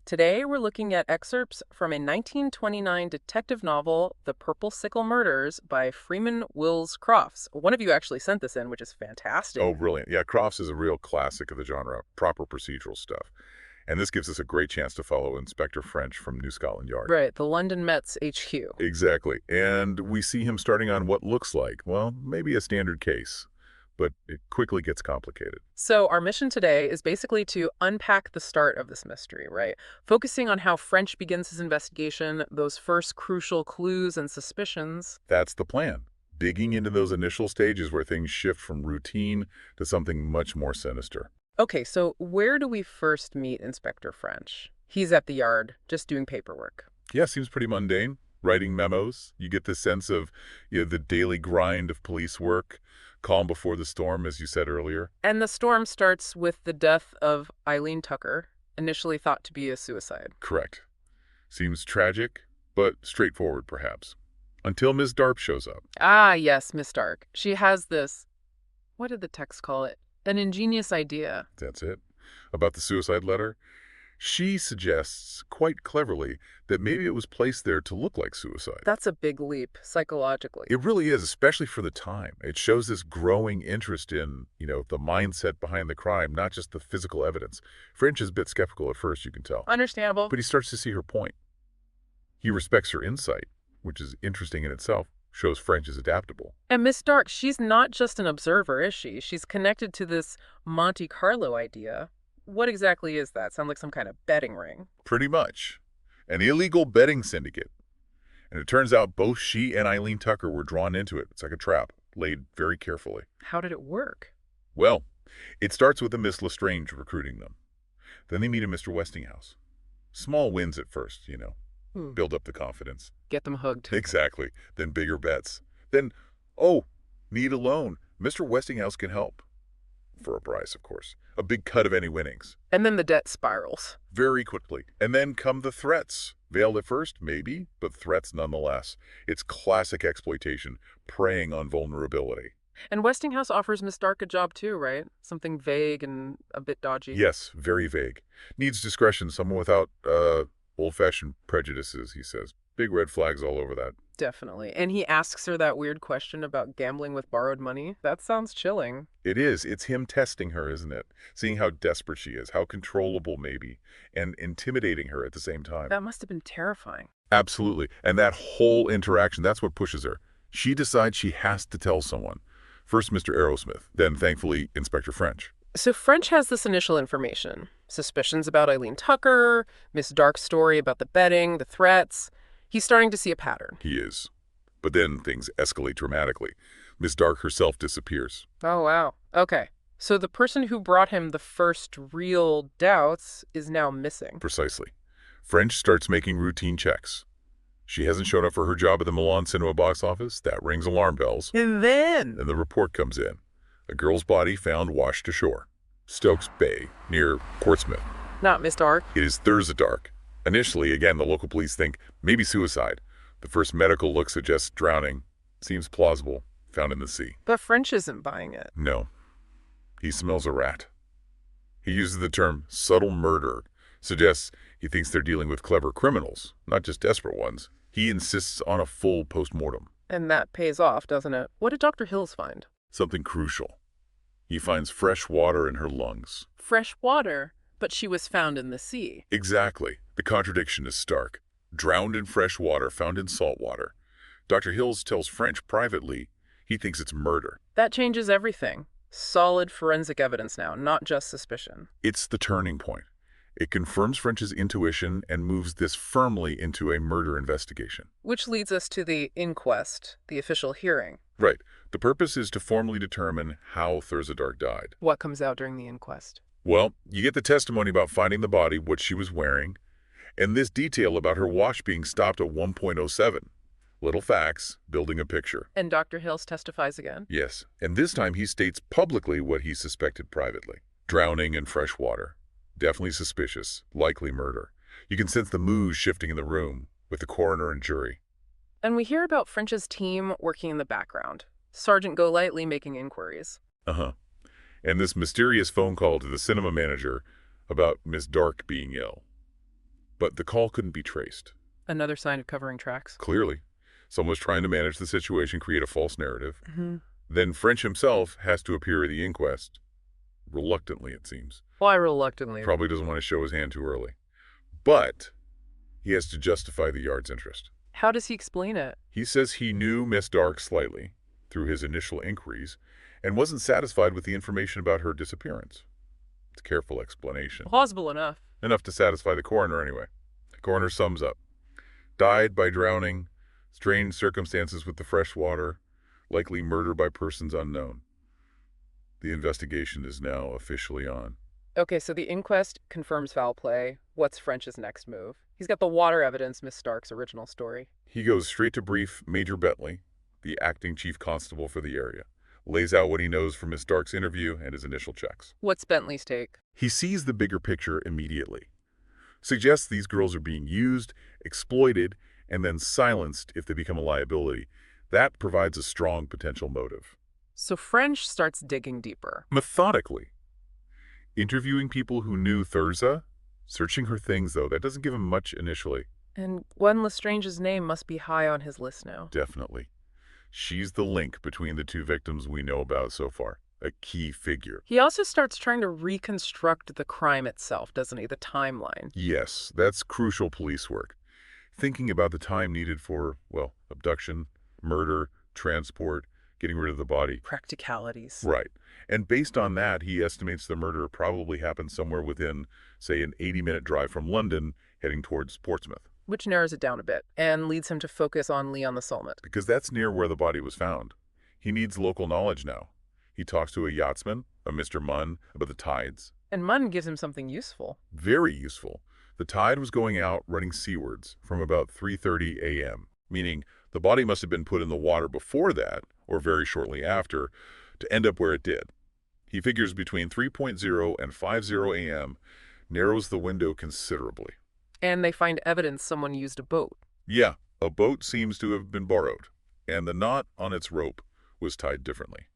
Today, we're looking at excerpts from a 1929 detective novel, The Purple Sickle Murders by Freeman Wills Crofts. One of you actually sent this in, which is fantastic. Oh, brilliant. Yeah, Crofts is a real classic of the genre, proper procedural stuff. And this gives us a great chance to follow Inspector French from New Scotland Yard. Right, the London Met's HQ. Exactly. And we see him starting on what looks like, well, maybe a standard case. But it quickly gets complicated. So, our mission today is basically to unpack the start of this mystery, right? Focusing on how French begins his investigation, those first crucial clues and suspicions. That's the plan. Digging into those initial stages where things shift from routine to something much more sinister. Okay, so where do we first meet Inspector French? He's at the yard, just doing paperwork. Yeah, seems pretty mundane. Writing memos. You get the sense of the daily grind of police work. Calm before the storm, as you said earlier. And the storm starts with the death of Eileen Tucker, initially thought to be a suicide. Correct. Seems tragic, but straightforward, perhaps. Until Ms. Dark shows up. Ah, yes, Miss Dark. She has this, what did the text call it? An ingenious idea. That's it. About the suicide letter. She suggests, quite cleverly, that maybe it was placed there to look like suicide. That's a big leap, psychologically. It really is, especially for the time. It shows this growing interest in, the mindset behind the crime, not just the physical evidence. French is a bit skeptical at first, you can tell. Understandable. But he starts to see her point. He respects her insight, which is interesting in itself. Shows French is adaptable. And Miss Dark, she's not just an observer, is she? She's connected to this Monte Carlo idea. What exactly is that? Sounds like some kind of betting ring. Pretty much. An illegal betting syndicate. And it turns out both she and Eileen Tucker were drawn into it. It's like a trap, laid very carefully. How did it work? Well, it starts with a Miss Lestrange recruiting them. Then they meet a Mr. Westinghouse. Small wins at first, Build up the confidence. Get them hooked. Exactly. Then bigger bets. Then, oh, need a loan. Mr. Westinghouse can help. For a price, of course. A big cut of any winnings. And then the debt spirals. Very quickly. And then come the threats. Veiled at first, maybe, but threats nonetheless. It's classic exploitation, preying on vulnerability. And Westinghouse offers Miss Dark a job too, right? Something vague and a bit dodgy. Yes, very vague. Needs discretion, someone without, old-fashioned prejudices, he says. Big red flags all over that. Definitely. And he asks her that weird question about gambling with borrowed money. That sounds chilling. It is. It's him testing her, isn't it? Seeing how desperate she is, how controllable maybe, and intimidating her at the same time. That must have been terrifying. Absolutely. And that whole interaction, that's what pushes her. She decides she has to tell someone. First Mr. Aerosmith, then, thankfully, Inspector French. So French has this initial information. Suspicions about Eileen Tucker, Miss Dark's story about the betting, the threats. He's starting to see a pattern. He is. But then things escalate dramatically. Miss Dark herself disappears. Oh, wow. Okay. So the person who brought him the first real doubts is now missing. Precisely. French starts making routine checks. She hasn't shown up for her job at the Milan Cinema box office. That rings alarm bells. And then The report comes in. A girl's body found washed ashore. Stokes Bay, near Portsmouth. not Miss Dark. It is Thursa Dark. Initially, again, the local police think maybe suicide. The first medical look suggests drowning. Seems plausible. Found in the sea. But French isn't buying it. No. He smells a rat. He uses the term subtle murder. Suggests he thinks they're dealing with clever criminals, not just desperate ones. He insists on a full post-mortem. And that pays off, doesn't it? What did Dr. Hills find? Something crucial. He finds fresh water in her lungs. Fresh water, but she was found in the sea. Exactly. The contradiction is stark. Drowned in fresh water, found in salt water. Dr. Hills tells French privately he thinks it's murder. That changes everything. Solid forensic evidence now, not just suspicion. It's the turning point. It confirms French's intuition and moves this firmly into a murder investigation. Which leads us to the inquest, the official hearing. Right. The purpose is to formally determine how Thursa Dark died. What comes out during the inquest? Well, you get the testimony about finding the body, what she was wearing, and this detail about her watch being stopped at 1.07. Little facts, building a picture. And Dr. Hills testifies again? Yes, and this time he states publicly what he suspected privately. Drowning in fresh water. Definitely suspicious, likely murder. You can sense the mood shifting in the room with the coroner and jury. And we hear about French's team working in the background. Sergeant Golightly making inquiries. Uh-huh. And this mysterious phone call to the cinema manager about Miss Dark being ill. But the call couldn't be traced. Another sign of covering tracks. Clearly, someone was trying to manage the situation, create a false narrative. Mm-hmm. Then French himself has to appear at the inquest. Reluctantly, it seems. Why reluctantly? Probably doesn't want to show his hand too early. But he has to justify the Yard's interest. How does he explain it? He says he knew Miss Dark slightly through his initial inquiries and wasn't satisfied with the information about her disappearance. It's a careful explanation. Plausible enough. Enough to satisfy the coroner anyway. The coroner sums up. Died by drowning, strange circumstances with the fresh water, likely murder by persons unknown. The investigation is now officially on. Okay, so the inquest confirms foul play. What's French's next move? He's got the water evidence, Miss Stark's original story. He goes straight to brief Major Bentley, the acting chief constable for the area. Lays out what he knows from Miss Stark's interview and his initial checks. What's Bentley's take? He sees the bigger picture immediately. Suggests these girls are being used, exploited, and then silenced if they become a liability. That provides a strong potential motive. So French starts digging deeper. Methodically. Interviewing people who knew Thursa, searching her things, though, that doesn't give him much initially. And Gwen Lestrange's name must be high on his list now. Definitely. She's the link between the two victims we know about so far. A key figure. He also starts trying to reconstruct the crime itself, doesn't he? The timeline. Yes, that's crucial police work. Thinking about the time needed for, well, abduction, murder, transport, getting rid of the body. Practicalities. Right. And based on that, he estimates the murder probably happened somewhere within, say, an 80-minute drive from London, heading towards Portsmouth. Which narrows it down a bit and leads him to focus on Leon the Solomon. Because that's near where the body was found. He needs local knowledge now. He talks to a yachtsman, a Mr. Munn, about the tides. And Munn gives him something useful. Very useful. The tide was going out, running seawards, from about 3:30 a.m., meaning the body must have been put in the water before that, or very shortly after, to end up where it did. He figures between 3:0 and 5:0 a.m., narrows the window considerably. And they find evidence someone used a boat. Yeah, a boat seems to have been borrowed, and the knot on its rope was tied differently.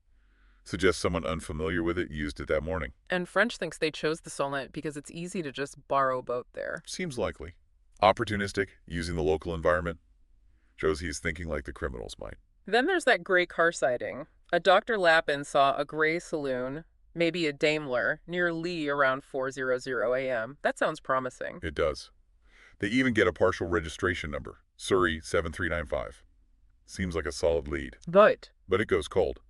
Suggests someone unfamiliar with it used it that morning. And French thinks they chose the Solent because it's easy to just borrow a boat there. Seems likely. Opportunistic, using the local environment. Shows he's thinking like the criminals might. Then there's that gray car sighting. A Dr. Lappin saw a gray saloon, maybe a Daimler, near Lee around 4:00 a.m. That sounds promising. It does. They even get a partial registration number, Surrey 7395. Seems like a solid lead. But it goes cold.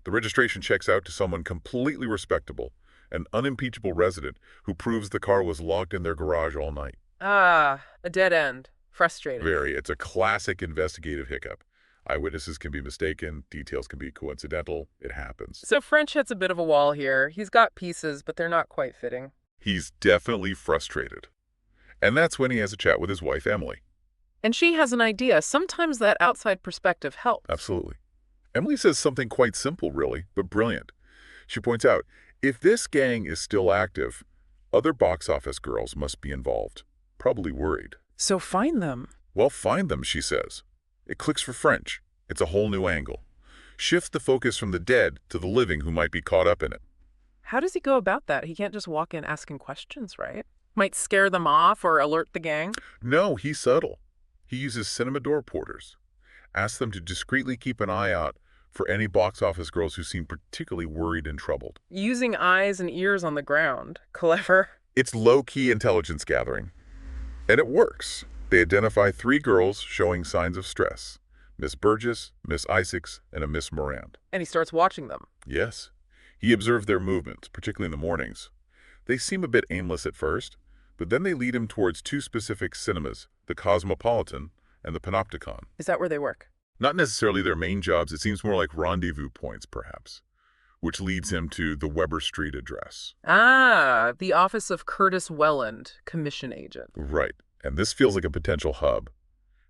The registration checks out to someone completely respectable, an unimpeachable resident who proves the car was locked in their garage all night. a dead end. Frustrating. Very. It's a classic investigative hiccup. Eyewitnesses can be mistaken, details can be coincidental, it happens. So French hits a bit of a wall here. He's got pieces, but they're not quite fitting. He's definitely frustrated. And that's when he has a chat with his wife, Emily. And she has an idea. Sometimes that outside perspective helps. Absolutely. Emily says something quite simple, really, but brilliant. She points out, if this gang is still active, other box office girls must be involved, probably worried. So find them. Well, find them, she says. It clicks for French. It's a whole new angle. Shift the focus from the dead to the living who might be caught up in it. How does he go about that? He can't just walk in asking questions, right? Might scare them off or alert the gang. No, he's subtle. He uses cinema door porters. Asks them to discreetly keep an eye out for any box office girls who seem particularly worried and troubled. Using eyes and ears on the ground. Clever. It's low-key intelligence gathering. And it works. They identify 3 girls showing signs of stress. Miss Burgess, Miss Isaacs, and a Miss Morand. And he starts watching them. Yes. He observed their movements, particularly in the mornings. They seem a bit aimless at first, but then they lead him towards 2 specific cinemas, the Cosmopolitan and the Panopticon. Is that where they work? Not necessarily their main jobs, it seems more like rendezvous points, perhaps, which leads him to the Weber Street address. Ah, the office of Curtis Welland, commission agent. Right, and this feels like a potential hub.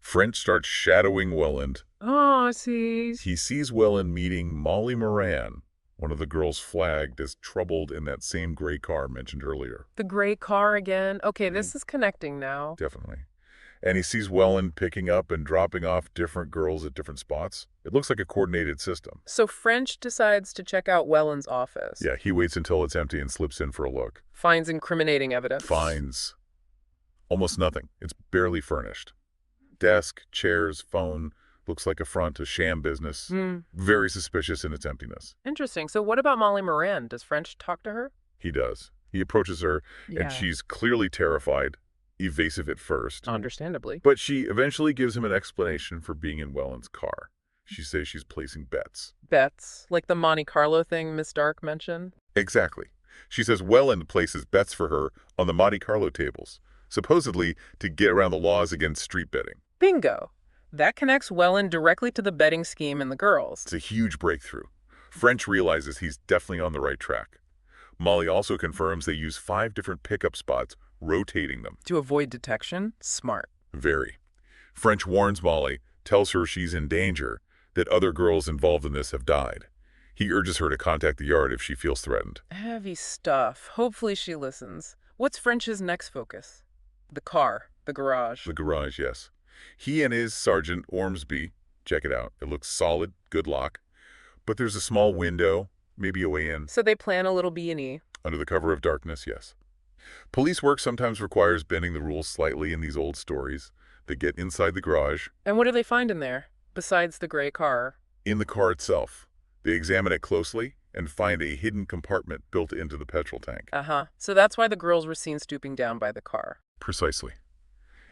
French starts shadowing Welland. Oh, I see. He sees Welland meeting Molly Moran, one of the girls flagged as troubled in that same gray car mentioned earlier. The gray car again? Okay, this is connecting now. Definitely. And he sees Welland picking up and dropping off different girls at different spots. It looks like a coordinated system. So French decides to check out Welland's office. Yeah, he waits until it's empty and slips in for a look. Finds incriminating evidence. Finds Almost nothing. It's barely furnished. Desk, chairs, phone, looks like a front, a sham business. Hmm. Very suspicious in its emptiness. Interesting. So what about Molly Moran? Does French talk to her? He does. He approaches her, and Yeah. she's clearly terrified, evasive at first. Understandably. But she eventually gives him an explanation for being in Welland's car. She says she's placing bets. Bets, like the Monte Carlo thing Miss Dark mentioned? Exactly. She says Welland places bets for her on the Monte Carlo tables, supposedly to get around the laws against street betting. Bingo. That connects Welland directly to the betting scheme and the girls. It's a huge breakthrough. French realizes he's definitely on the right track. Molly also confirms they use 5 different pickup spots, rotating them. To avoid detection? Smart. Very. French warns Molly, tells her she's in danger, that other girls involved in this have died. He urges her to contact the yard if she feels threatened. Heavy stuff. Hopefully she listens. What's French's next focus? The car. The garage. The garage, yes. He and his Sergeant Ormsby, check it out. It looks solid, good lock. But there's a small window, maybe a way in. So they plan a little B&E. Under the cover of darkness, yes. Police work sometimes requires bending the rules slightly in these old stories. They get inside the garage. And what do they find in there, besides the gray car? In the car itself, they examine it closely and find a hidden compartment built into the petrol tank. So that's why the girls were seen stooping down by the car. Precisely.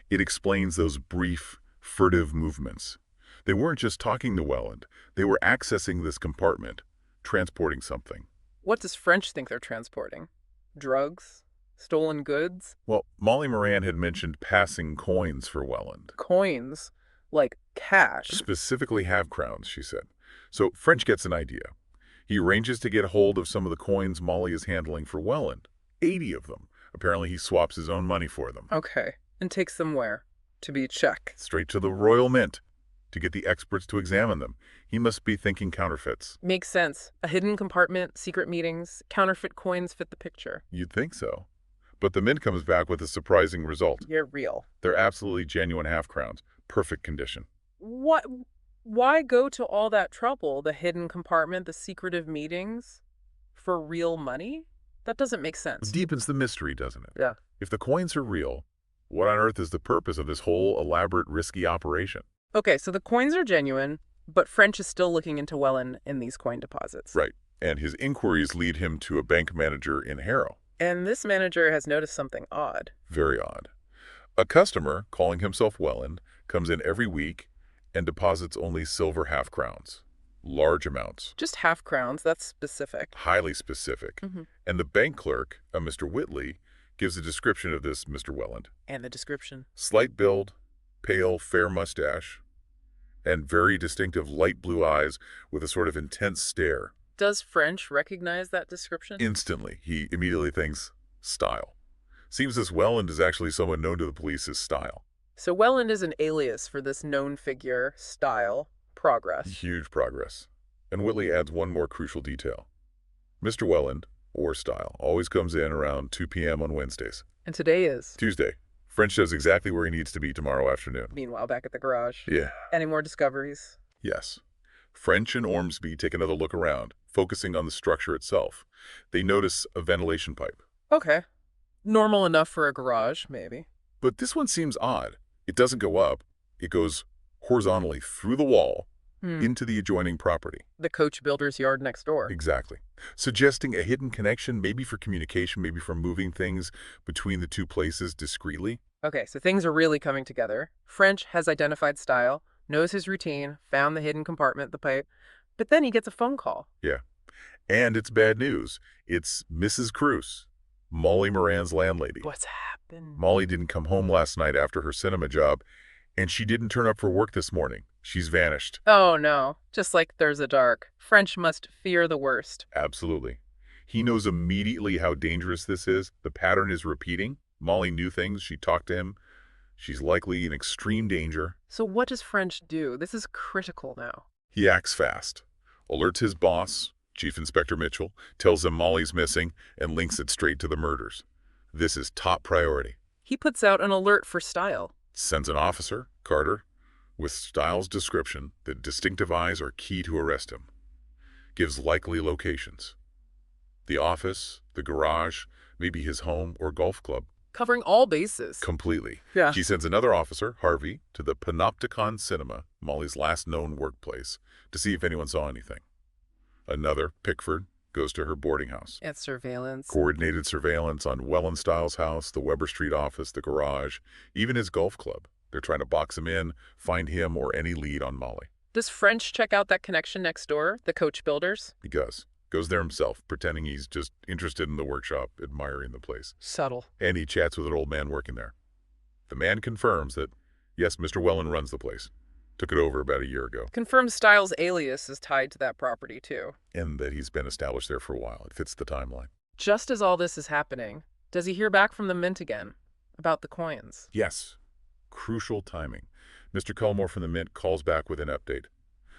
It explains those brief, furtive movements. They weren't just talking to Welland. They were accessing this compartment, transporting something. What does French think they're transporting? Drugs? Stolen goods? Well, Molly Moran had mentioned passing coins for Welland. Coins? Like cash? Specifically half-crowns, she said. So French gets an idea. He arranges to get hold of some of the coins Molly is handling for Welland. 80 of them. Apparently he swaps his own money for them. Okay. And takes them where? To be checked. Straight to the Royal Mint to get the experts to examine them. He must be thinking counterfeits. Makes sense. A hidden compartment, secret meetings, counterfeit coins fit the picture. You'd think so. But the Mint comes back with a surprising result. You're real. They're absolutely genuine half-crowns. Perfect condition. What? Why go to all that trouble? The hidden compartment, the secretive meetings? For real money? That doesn't make sense. It deepens the mystery, doesn't it? Yeah. If the coins are real, what on earth is the purpose of this whole elaborate, risky operation? Okay, so the coins are genuine, but French is still looking into Welland in these coin deposits. Right. And his inquiries lead him to a bank manager in Harrow. And this manager has noticed something odd. Very odd. A customer, calling himself Welland, comes in every week and deposits only silver half-crowns. Large amounts. Just half crowns, that's specific. Highly specific. And the bank clerk, a Mr. Whitley, gives a description of this Mr. Welland. And the description. Slight build, pale, fair mustache, and very distinctive light blue eyes with a sort of intense stare. Does French recognize that description? Instantly, he immediately thinks, style. Seems this Welland is actually someone known to the police as Style. So Welland is an alias for this known figure, Style, Progress. Huge progress. And Whitley adds one more crucial detail. Mr. Welland, or Style, always comes in around 2 p.m. on Wednesdays. And today is? Tuesday. French knows exactly where he needs to be tomorrow afternoon. Meanwhile, back at the garage. Yeah. Any more discoveries? Yes. French and Ormsby take another look around, focusing on the structure itself. They notice a ventilation pipe. Okay. Normal enough for a garage, maybe. But this one seems odd. It doesn't go up. It goes horizontally through the wall into the adjoining property. The coach builder's yard next door. Exactly. Suggesting a hidden connection, maybe for communication, maybe for moving things between the two places discreetly. Okay, so things are really coming together. French has identified Style, knows his routine, found the hidden compartment, the pipe, but then he gets a phone call. Yeah. And it's bad news. It's Mrs. Cruz, Molly Moran's landlady. What's happened? Molly didn't come home last night after her cinema job, and she didn't turn up for work this morning. She's vanished. Oh no, just like Thursa Dark. French must fear the worst. Absolutely. He knows immediately how dangerous this is. The pattern is repeating. Molly knew things. She talked to him. She's likely in extreme danger. So what does French do? This is critical now. He acts fast. Alerts his boss, Chief Inspector Mitchell, tells him Molly's missing, and links it straight to the murders. This is top priority. He puts out an alert for Style. Sends an officer, Carter, with Styles' description that distinctive eyes are key to arrest him. Gives likely locations. The office, the garage, maybe his home or golf club. Covering all bases. Completely. Yeah. She sends another officer, Harvey, to the Panopticon Cinema, Molly's last known workplace, to see if anyone saw anything. Another, Pickford, goes to her boarding house. At surveillance. Coordinated surveillance on Welland Styles' house, the Weber Street office, the garage, even his golf club. They're trying to box him in, find him or any lead on Molly. Does French check out that connection next door, the coach builders? He goes. Goes there himself, pretending he's just interested in the workshop, admiring the place. Subtle. And he chats with an old man working there. The man confirms that, yes, Mr. Welland runs the place. Took it over about a year ago. Confirms Styles' alias is tied to that property, too. And that he's been established there for a while. It fits the timeline. Just as all this is happening, does he hear back from the Mint again? About the coins? Yes. Crucial timing. Mr. Culmore from the Mint calls back with an update.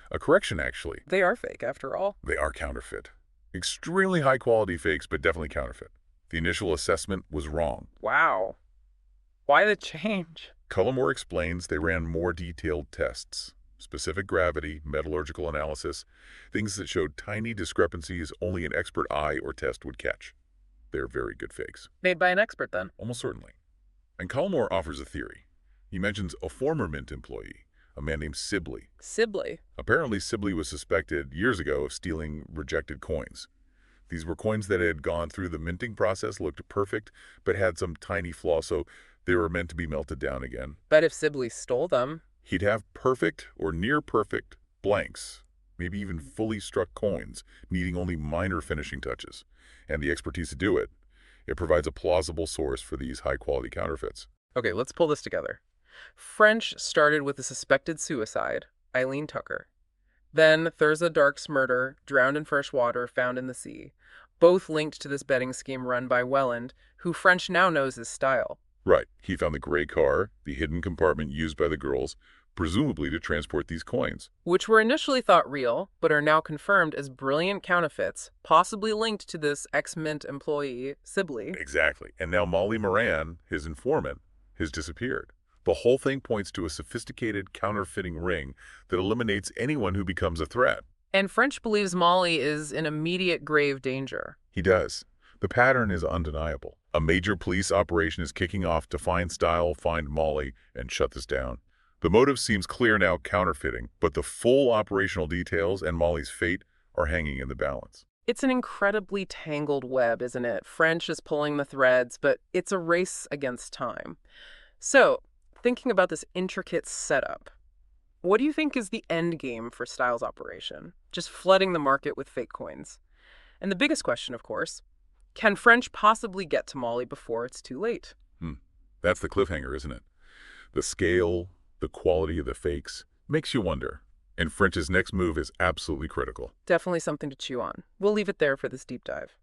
A correction, actually. They are fake, after all. They are counterfeit. Extremely high-quality fakes, but definitely counterfeit. The initial assessment was wrong. Wow. Why the change? Cullimore explains they ran more detailed tests. Specific gravity, metallurgical analysis, things that showed tiny discrepancies only an expert eye or test would catch. They're very good fakes. Made by an expert, then? Almost certainly. And Cullimore offers a theory. He mentions a former Mint employee, a man named Sibley. Sibley? Apparently, Sibley was suspected years ago of stealing rejected coins. These were coins that had gone through the minting process, looked perfect, but had some tiny flaw, so they were meant to be melted down again. But if Sibley stole them... He'd have perfect or near-perfect blanks, maybe even fully struck coins, needing only minor finishing touches, and the expertise to do it. It provides a plausible source for these high-quality counterfeits. Okay, let's pull this together. French started with a suspected suicide, Eileen Tucker. Then Thursa Dark's murder, drowned in fresh water, found in the sea. Both linked to this betting scheme run by Welland, who French now knows as Style. Right. He found the gray car, the hidden compartment used by the girls, presumably to transport these coins. Which were initially thought real, but are now confirmed as brilliant counterfeits, possibly linked to this ex-Mint employee, Sibley. Exactly. And now Molly Moran, his informant, has disappeared. The whole thing points to a sophisticated counterfeiting ring that eliminates anyone who becomes a threat. And French believes Molly is in immediate grave danger. He does. The pattern is undeniable. A major police operation is kicking off to find Style, find Molly, and shut this down. The motive seems clear now, counterfeiting, but the full operational details and Molly's fate are hanging in the balance. It's an incredibly tangled web, isn't it? French is pulling the threads, but it's a race against time. So, thinking about this intricate setup, what do you think is the end game for Styles' operation? Just flooding the market with fake coins. And the biggest question, of course, can French possibly get to Molly before it's too late? That's the cliffhanger, isn't it? The scale, the quality of the fakes, makes you wonder. And French's next move is absolutely critical. Definitely something to chew on. We'll leave it there for this deep dive.